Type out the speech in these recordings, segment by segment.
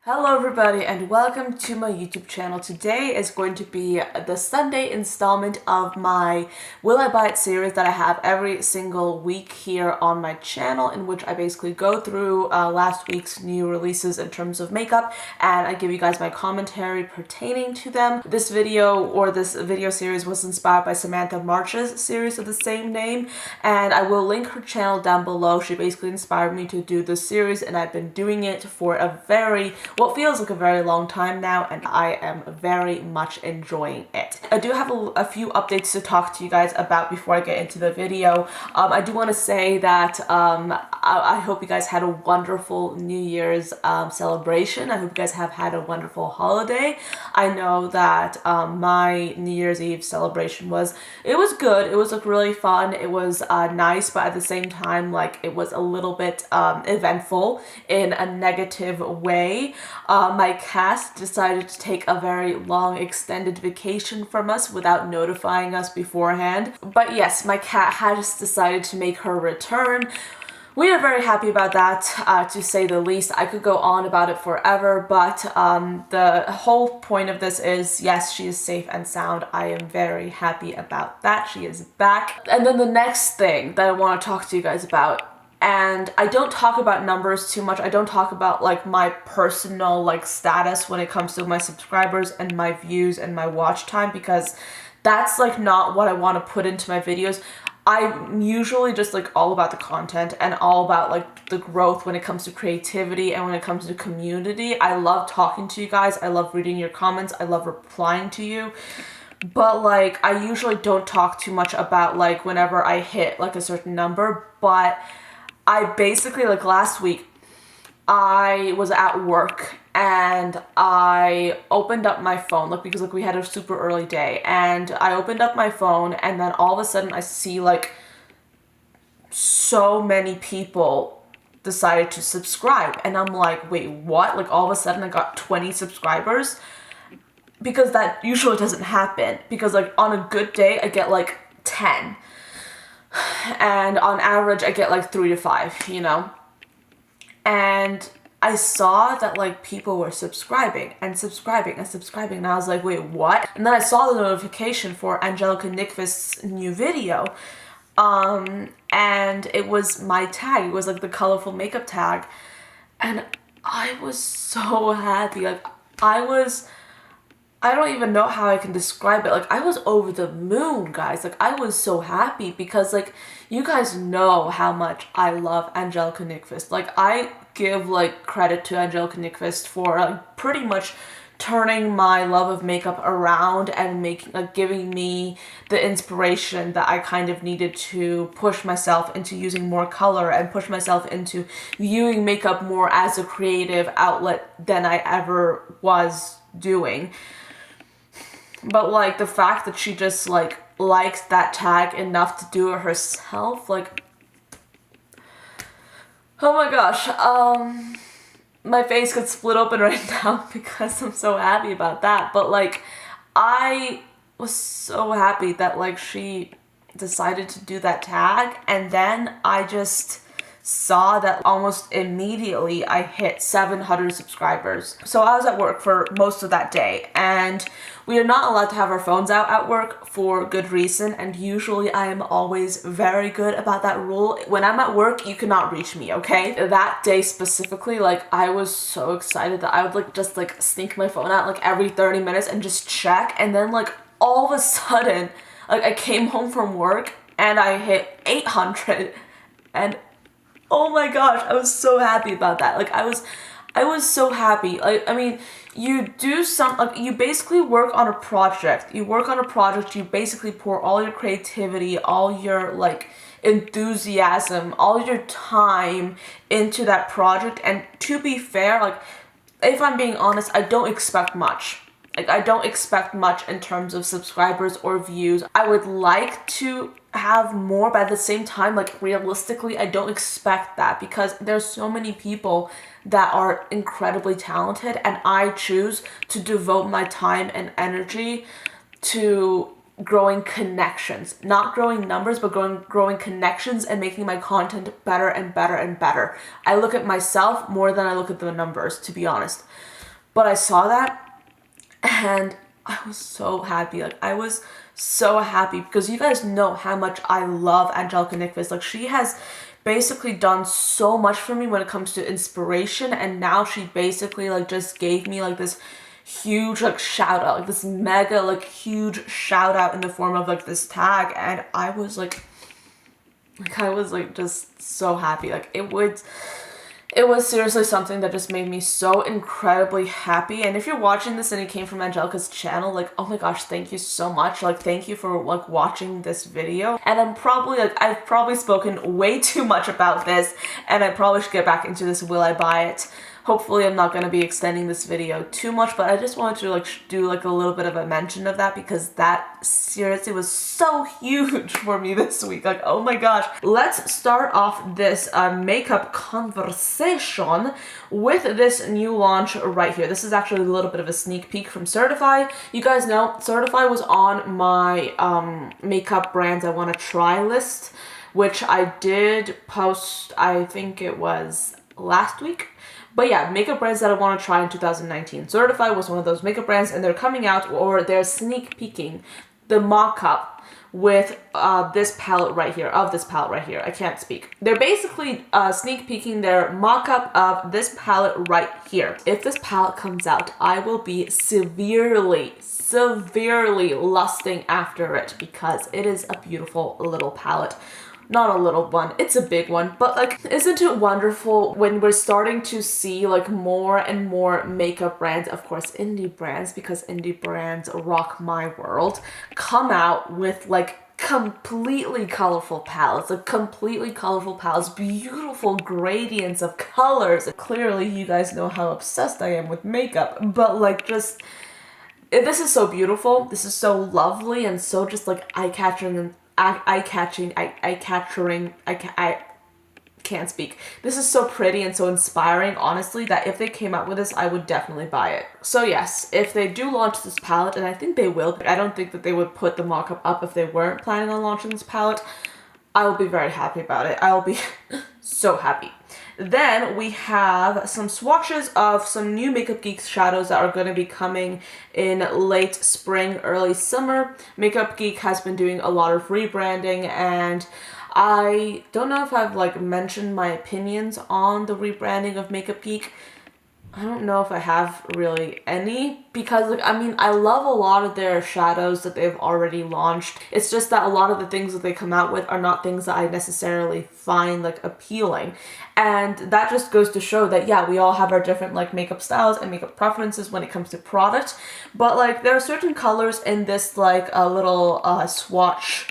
Hello everybody and welcome to my YouTube channel. Today is going to be the Sunday installment of my Will I Buy It series that I have every single week here on my channel, in which I basically go through last week's new releases in terms of makeup and I give you guys my commentary pertaining to them. This video series was inspired by Samantha March's series of the same name, and I will link her channel down below. She basically inspired me to do this series and I've been doing it for what feels like a very long time now, and I am very much enjoying it. I do have a few updates to talk to you guys about before I get into the video. I do want to say that I hope you guys had a wonderful New Year's celebration. I hope you guys have had a wonderful holiday. I know that my New Year's Eve celebration was good. It was like really fun. It was nice, but at the same time, like, it was a little bit eventful in a negative way. My cast decided to take a very long extended vacation from us without notifying us beforehand. But yes, my cat has decided to make her return. We are very happy about that, to say the least. I could go on about it forever, but the whole point of this is, yes, she is safe and sound. I am very happy about that. She is back. And then the next thing that I want to talk to you guys about, and I don't talk about numbers too much. I don't talk about like my personal like status when it comes to my subscribers and my views and my watch time, because that's like not what I want to put into my videos. I'm usually just like all about the content and all about like the growth when it comes to creativity and when it comes to community. I love talking to you guys. I love reading your comments. I love replying to you. But like, I usually don't talk too much about like whenever I hit like a certain number, but I basically, like, last week, I was at work and I opened up my phone, like, because like we had a super early day, and I opened up my phone and then all of a sudden I see like so many people decided to subscribe, and I'm like, wait, what? Like, all of a sudden I got 20 subscribers, because that usually doesn't happen, because like on a good day I get like 10. And on average I get like 3 to 5, you know? And I saw that like people were subscribing and subscribing and subscribing, and I was like, wait, what? And then I saw the notification for Angelica Nickfist's new video, and it was my tag. It was like the colorful makeup tag, and I was so happy. Like, I don't even know how I can describe it. Like, I was over the moon, guys. Like, I was so happy because, like, you guys know how much I love Angelica Nickfist. Like, I give, like, credit to Angelica Nickfist for, like, pretty much turning my love of makeup around and giving me the inspiration that I kind of needed to push myself into using more color and push myself into viewing makeup more as a creative outlet than I ever was doing. But like, the fact that she just like liked that tag enough to do it herself, like, oh my gosh, my face could split open right now because I'm so happy about that. But like, I was so happy that like she decided to do that tag, and then I just saw that almost immediately I hit 700 subscribers. So I was at work for most of that day, and we are not allowed to have our phones out at work for good reason, and usually I am always very good about that rule. When I'm at work, you cannot reach me, okay? That day specifically, like, I was so excited that I would like just like sneak my phone out like every 30 minutes and just check, and then like all of a sudden, like, I came home from work and I hit 800, and oh my gosh, I was so happy about that. Like, I was so happy. Like, I mean, you basically work on a project. You basically pour all your creativity, all your like enthusiasm, all your time into that project. And to be fair, like, if I'm being honest, I don't expect much. Like, I don't expect much in terms of subscribers or views. I would like to have more, but at the same time, like, realistically, I don't expect that, because there's so many people that are incredibly talented, and I choose to devote my time and energy to growing connections. Not growing numbers, but growing connections and making my content better and better and better. I look at myself more than I look at the numbers, to be honest. But I saw that and I was so happy. Like, I was so happy because you guys know how much I love Angelica Nyquist. Like, she has basically done so much for me when it comes to inspiration, and now she basically like just gave me like this huge like shout out, like this mega like huge shout out in the form of like this tag, and I was like just so happy. Like, it was seriously something that just made me so incredibly happy. And if you're watching this and it came from Angelica's channel, like, oh my gosh, thank you so much. Like, thank you for like watching this video. And I'm probably like, I've probably spoken way too much about this, and I probably should get back into this will I buy it. Hopefully I'm not going to be extending this video too much, but I just wanted to like do like a little bit of a mention of that because that seriously was so huge for me this week. Like, oh my gosh. Let's start off this makeup conversation with this new launch right here. This is actually a little bit of a sneak peek from Certify. You guys know Certify was on my makeup brands I want to try list, which I did post, I think it was last week. But yeah, makeup brands that I want to try in 2019. Certify was one of those makeup brands, and they're coming out, or they're sneak peeking the mock-up with this palette right here, I can't speak. They're basically sneak peeking their mock-up of this palette right here. If this palette comes out, I will be severely lusting after it because it is a beautiful little palette. Not a little one, it's a big one, but like, isn't it wonderful when we're starting to see like more and more makeup brands, of course indie brands, because indie brands rock my world, come out with like completely colorful palettes, beautiful gradients of colors. Clearly you guys know how obsessed I am with makeup, but like, just this is so beautiful, this is so lovely, and so just like eye-catching and I can't speak. This is so pretty and so inspiring, honestly, that if they came out with this, I would definitely buy it. So yes, if they do launch this palette, and I think they will, but I don't think that they would put the mock-up up if they weren't planning on launching this palette, I will be very happy about it. I will be so happy. Then we have some swatches of some new Makeup Geek shadows that are going to be coming in late spring, early summer. Makeup Geek has been doing a lot of rebranding, and I don't know if I've like mentioned my opinions on the rebranding of Makeup Geek. I don't know if I have really any, because like, I mean, I love a lot of their shadows that they've already launched. It's just that a lot of the things that they come out with are not things that I necessarily find like appealing. And that just goes to show that, yeah, we all have our different like makeup styles and makeup preferences when it comes to product. But like, there are certain colors in this like a little swatch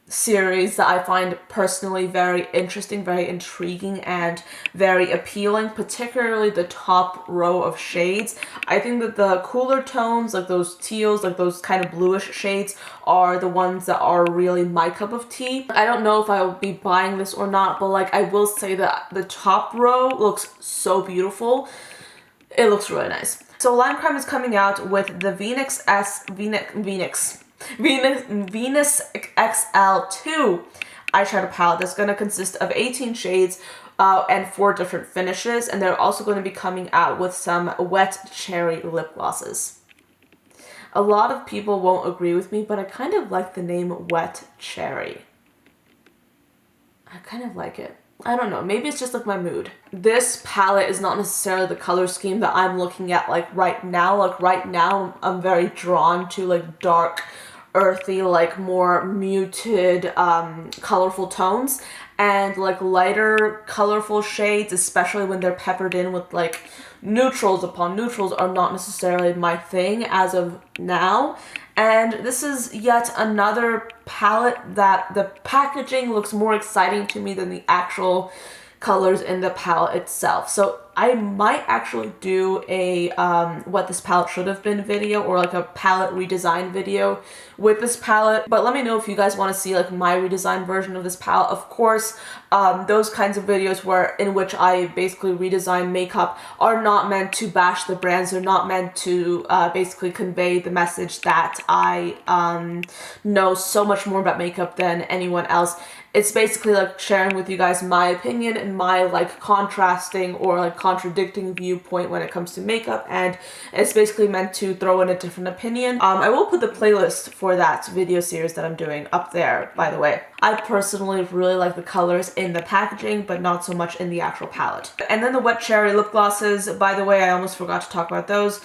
series that I find personally very interesting, very intriguing, and very appealing, particularly the top row of shades. I think that the cooler tones, like those teals, like those kind of bluish shades, are the ones that are really my cup of tea. I don't know if I will be buying this or not, but like, I will say that the top row looks so beautiful. It looks really nice. So Lime Crime is coming out with the Venus XL2 eyeshadow palette that's going to consist of 18 shades and 4 different finishes, and they're also going to be coming out with some wet cherry lip glosses. A lot of people won't agree with me, but I kind of like the name Wet Cherry. I kind of like it. I don't know, maybe it's just like my mood. This palette is not necessarily the color scheme that I'm looking at like right now. Like right now I'm very drawn to like dark, earthy, like more muted, colorful tones, and like lighter, colorful shades, especially when they're peppered in with like neutrals upon neutrals, are not necessarily my thing as of now. And this is yet another palette that the packaging looks more exciting to me than the actual colors in the palette itself. So I might actually do a what this palette should have been video, or like a palette redesign video with this palette. But let me know if you guys want to see like my redesigned version of this palette. Of course, those kinds of videos in which I basically redesign makeup are not meant to bash the brands. They're not meant to basically convey the message that I know so much more about makeup than anyone else. It's basically like sharing with you guys my opinion and my like contrasting or like contradicting viewpoint when it comes to makeup, and it's basically meant to throw in a different opinion. I will put the playlist for that video series that I'm doing up there, by the way. I personally really like the colors in the packaging, but not so much in the actual palette. And then the Wet Cherry lip glosses, by the way, I almost forgot to talk about those.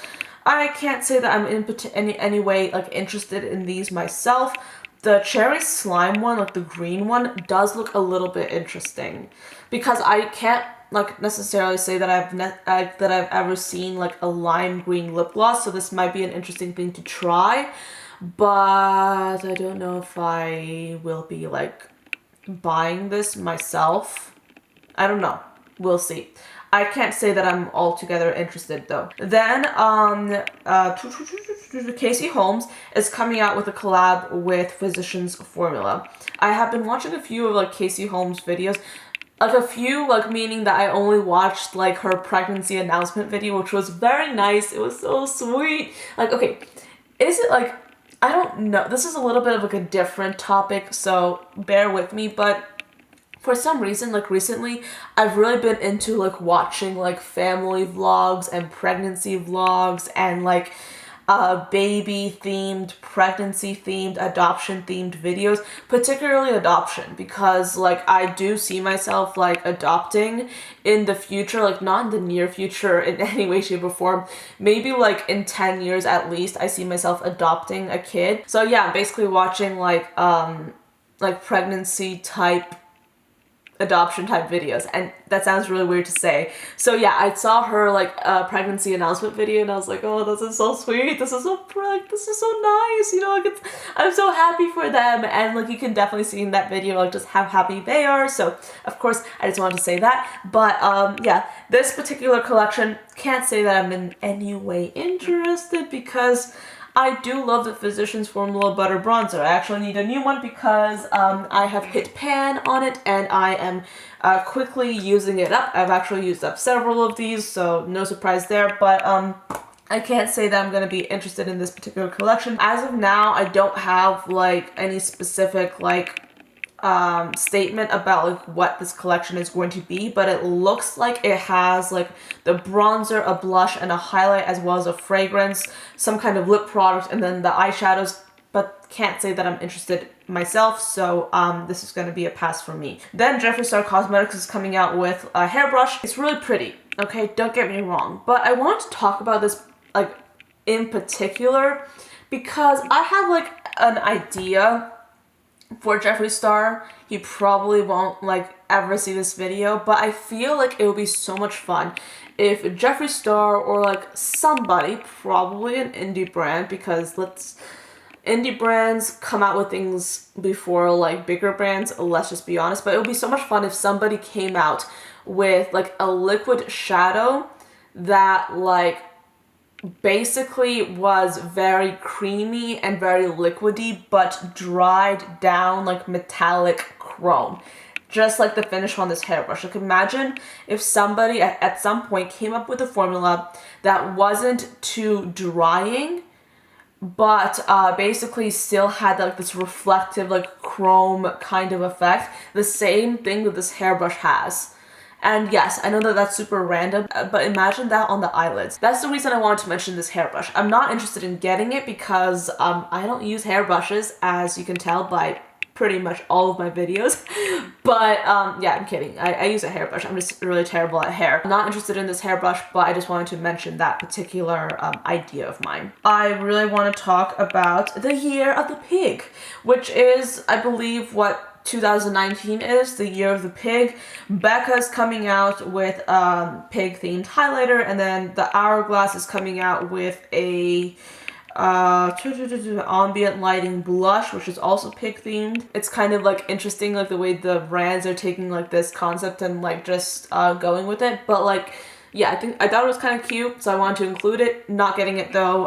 I can't say that I'm in any way like interested in these myself. The cherry slime one, like the green one, does look a little bit interesting because I can't like necessarily say that I've ever seen like a lime green lip gloss, so this might be an interesting thing to try, but I don't know if I will be like buying this myself. I don't know. We'll see. I can't say that I'm altogether interested though. Then Casey Holmes is coming out with a collab with Physicians Formula. I have been watching a few of like Casey Holmes videos. Like a few, like meaning that I only watched like her pregnancy announcement video, which was very nice. It was so sweet. Like, okay, is it like, I don't know. This is a little bit of like a different topic, so bear with me, but for some reason, like recently, I've really been into like watching like family vlogs and pregnancy vlogs and like baby themed, pregnancy themed, adoption themed videos, particularly adoption, because like I do see myself like adopting in the future, like not in the near future in any way, shape, or form. Maybe like in 10 years at least, I see myself adopting a kid. So yeah, I'm basically watching like pregnancy type, adoption type videos, and that sounds really weird to say. So yeah, I saw her like pregnancy announcement video and I was like, oh, this is so sweet, this is so nice, you know, like I'm so happy for them, and like you can definitely see in that video like just how happy they are. So of course I just wanted to say that. But yeah, this particular collection, can't say that I'm in any way interested because I do love the Physicians Formula Butter Bronzer. I actually need a new one because I have hit pan on it and I am quickly using it up. I've actually used up several of these, so no surprise there, but I can't say that I'm going to be interested in this particular collection. As of now, I don't have like any specific like statement about like what this collection is going to be, but it looks like it has like the bronzer, a blush, and a highlight, as well as a fragrance, some kind of lip product, and then the eyeshadows, but can't say that I'm interested myself, so this is going to be a pass for me. Then Jeffree Star Cosmetics is coming out with a hairbrush. It's really pretty, okay, don't get me wrong, but I want to talk about this like in particular because I have like an idea for Jeffree Star. He probably won't like ever see this video, but I feel like it would be so much fun if Jeffree Star or like somebody, probably an indie brand, because indie brands come out with things before like bigger brands, let's just be honest, but it would be so much fun if somebody came out with like a liquid shadow that like basically was very creamy and very liquidy, but dried down like metallic chrome, just like the finish on this hairbrush. Like imagine if somebody at some point came up with a formula that wasn't too drying, but basically still had like this reflective like chrome kind of effect, the same thing that this hairbrush has. And yes, I know that that's super random, but imagine that on the eyelids. That's the reason I wanted to mention this hairbrush. I'm not interested in getting it because I don't use hairbrushes, as you can tell by pretty much all of my videos. But yeah, I'm kidding. I use a hairbrush. I'm just really terrible at hair. I'm not interested in this hairbrush, but I just wanted to mention that particular idea of mine. I really want to talk about the Year of the Pig, which is, I believe, what 2019 is, the Year of the Pig. Becca's coming out with pig themed highlighter, and then the Hourglass is coming out with a ambient lighting blush, which is also pig themed. It's kind of like interesting, like the way the brands are taking like this concept and like just going with it. But like, yeah, I thought it was kind of cute, so I wanted to include it. Not getting it though.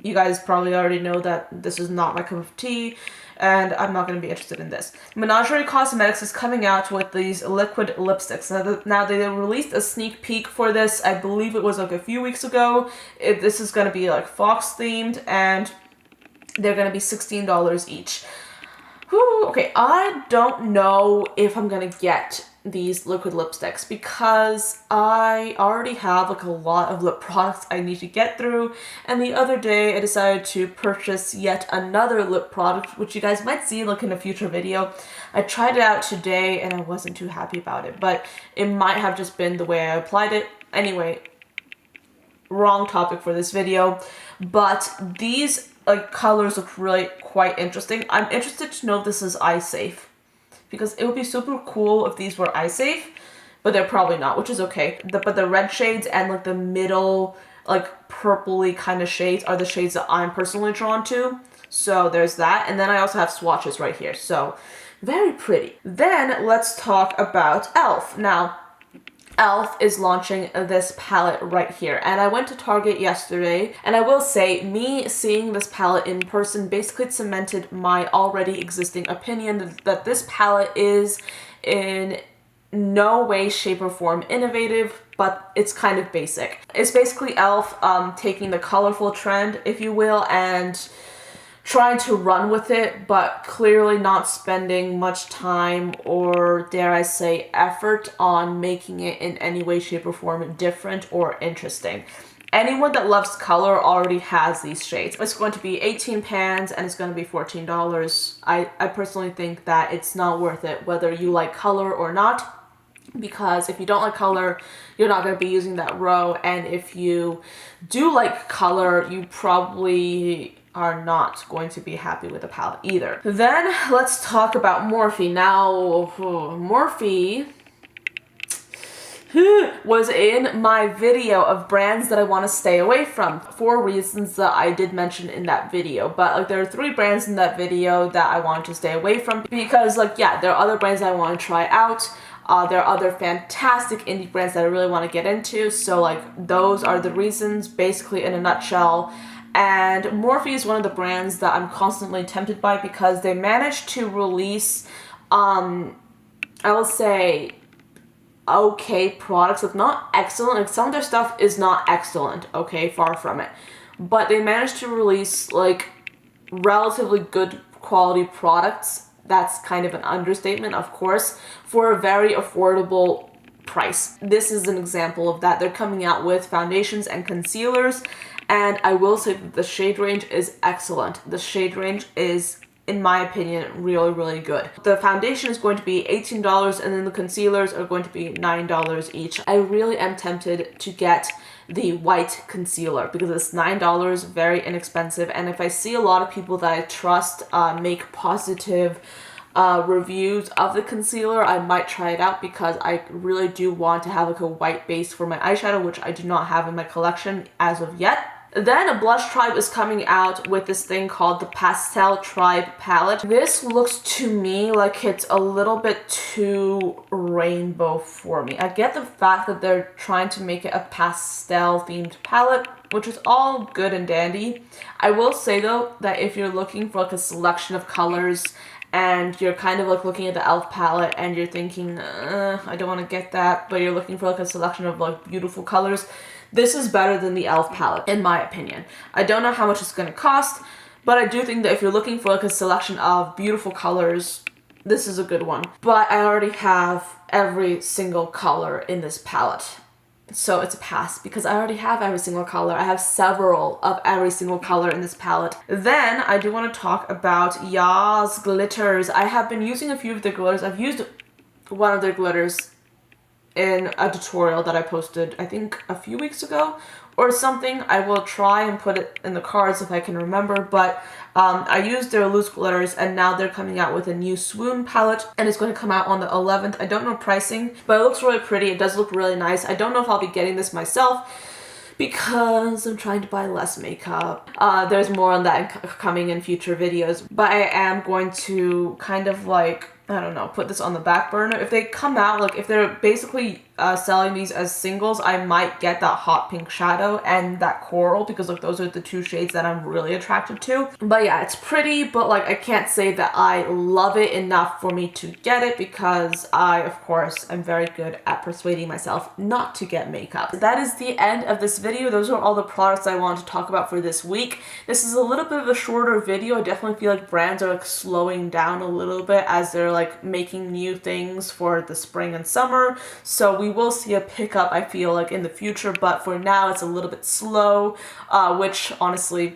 you guys probably already know that this is not my cup of tea, and I'm not going to be interested in this. Menagerie Cosmetics is coming out with these liquid lipsticks. Now they released a sneak peek for this, I believe it was like a few weeks ago. This is going to be like fox themed, and they're going to be $16 each. Whew, okay, I don't know if I'm going to get these liquid lipsticks because I already have like a lot of lip products I need to get through, and the other day I decided to purchase yet another lip product, which you guys might see like in a future video. I tried it out today and I wasn't too happy about it, but it might have just been the way I applied it. Anyway, wrong topic for this video, but these like colors look really quite interesting. I'm interested to know if this is eye safe, because it would be super cool if these were eye safe, but they're probably not, which is okay. But the red shades and like the middle, like purpley kind of shades are the shades that I'm personally drawn to. So there's that. And then I also have swatches right here. So very pretty. Then let's talk about e.l.f. Now, e.l.f. is launching this palette right here, and I went to Target yesterday, and I will say, me seeing this palette in person basically cemented my already existing opinion that this palette is in no way, shape, or form innovative, but it's kind of basic. It's basically e.l.f. Taking the colorful trend, if you will, and trying to run with it, but clearly not spending much time or, dare I say, effort on making it in any way, shape, or form different or interesting. Anyone that loves color already has these shades. It's going to be 18 pans and it's going to be $14. I personally think that it's not worth it, whether you like color or not, because if you don't like color, you're not going to be using that row, and if you do like color, you probably are not going to be happy with the palette either. Then let's talk about Morphe. Now, Morphe was in my video of brands that I want to stay away from for reasons that I did mention in that video. But like, there are 3 brands in that video that I wanted to stay away from because, like, yeah, there are other brands I want to try out. There are other fantastic indie brands that I really want to get into. So like, those are the reasons, basically, in a nutshell. And Morphe is one of the brands that I'm constantly tempted by because they managed to release, I will say, okay products. Like, not excellent. Like, some of their stuff is not excellent, okay, far from it. But they managed to release, like, relatively good quality products. That's kind of an understatement, of course, for a very affordable price. This is an example of that. They're coming out with foundations and concealers, and I will say that the shade range is excellent. The shade range is, in my opinion, really, really good. The foundation is going to be $18, and then the concealers are going to be $9 each. I really am tempted to get the white concealer because it's $9, very inexpensive, and if I see a lot of people that I trust make positive reviews of the concealer, I might try it out because I really do want to have like a white base for my eyeshadow, which I do not have in my collection as of yet. Then a Blush Tribe is coming out with this thing called the Pastel Tribe palette. This looks to me like it's a little bit too rainbow for me. I get the fact that they're trying to make it a pastel themed palette, which is all good and dandy. I will say though that if you're looking for like a selection of colors and you're kind of like looking at the e.l.f. palette and you're thinking, I don't want to get that, but you're looking for like a selection of like beautiful colors, this is better than the e.l.f. palette, in my opinion. I don't know how much it's going to cost, but I do think that if you're looking for like a selection of beautiful colors, this is a good one. But I already have every single color in this palette, so it's a pass because I already have every single color. I have several of every single color in this palette. Then I do want to talk about Yas glitters. I have been using a few of their glitters. I've used one of their glitters in a tutorial that I posted, I think a few weeks ago or something. I will try and put it in the cards if I can remember, but I used their loose glitters, and now they're coming out with a new Swoon palette, and it's going to come out on the 11th. I don't know pricing, but it looks really pretty. It does look really nice. I don't know if I'll be getting this myself because I'm trying to buy less makeup. There's more on that coming in future videos, but I am going to kind of like, I don't know, put this on the back burner. If they come out, like if they're basically selling these as singles, I might get that hot pink shadow and that coral, because like those are the two shades that I'm really attracted to. But yeah, it's pretty, but like I can't say that I love it enough for me to get it, because I, of course, am very good at persuading myself not to get makeup. That is the end of this video. Those are all the products I wanted to talk about for this week. This is a little bit of a shorter video. I definitely feel like brands are like slowing down a little bit as they're like making new things for the spring and summer. So we will see a pickup, I feel like, in the future, but for now it's a little bit slow, which honestly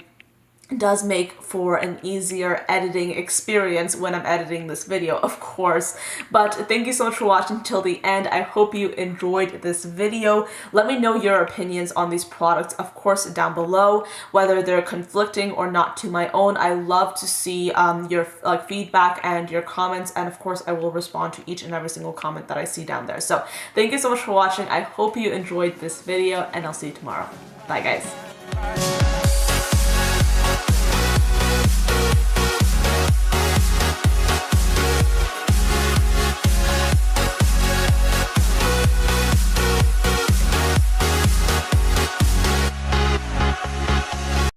does make for an easier editing experience when I'm editing this video, of course. But thank you so much for watching till the end. I hope you enjoyed this video. Let me know your opinions on these products, of course, down below, whether they're conflicting or not to my own. I love to see your feedback and your comments, and of course I will respond to each and every single comment that I see down there. So thank you so much for watching. I hope you enjoyed this video, and I'll see you tomorrow. Bye guys.